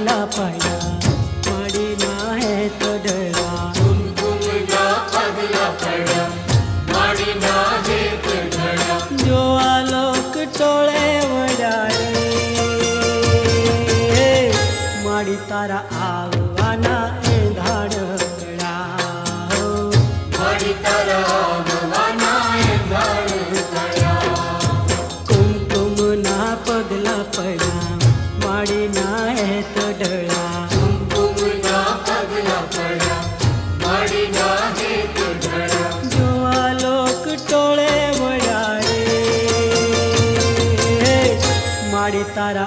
पगला पड़ा माड़ी ना है तो डरा कुमकुमना पगला पड़ा माड़ी ना है तो डरा जो आलोक टोळे वडारे माड़ी तारा आववाना एंधाणकड़ा माड़ी तारा आववाना एंधाणकड़ा कुमकुमना पगला पड़ा माड़ी ना है तो डरा कुमकुमना पगला पड़ा माड़ी ना है तो डरा जो आलोक टोळे वडारे माड़ी तारा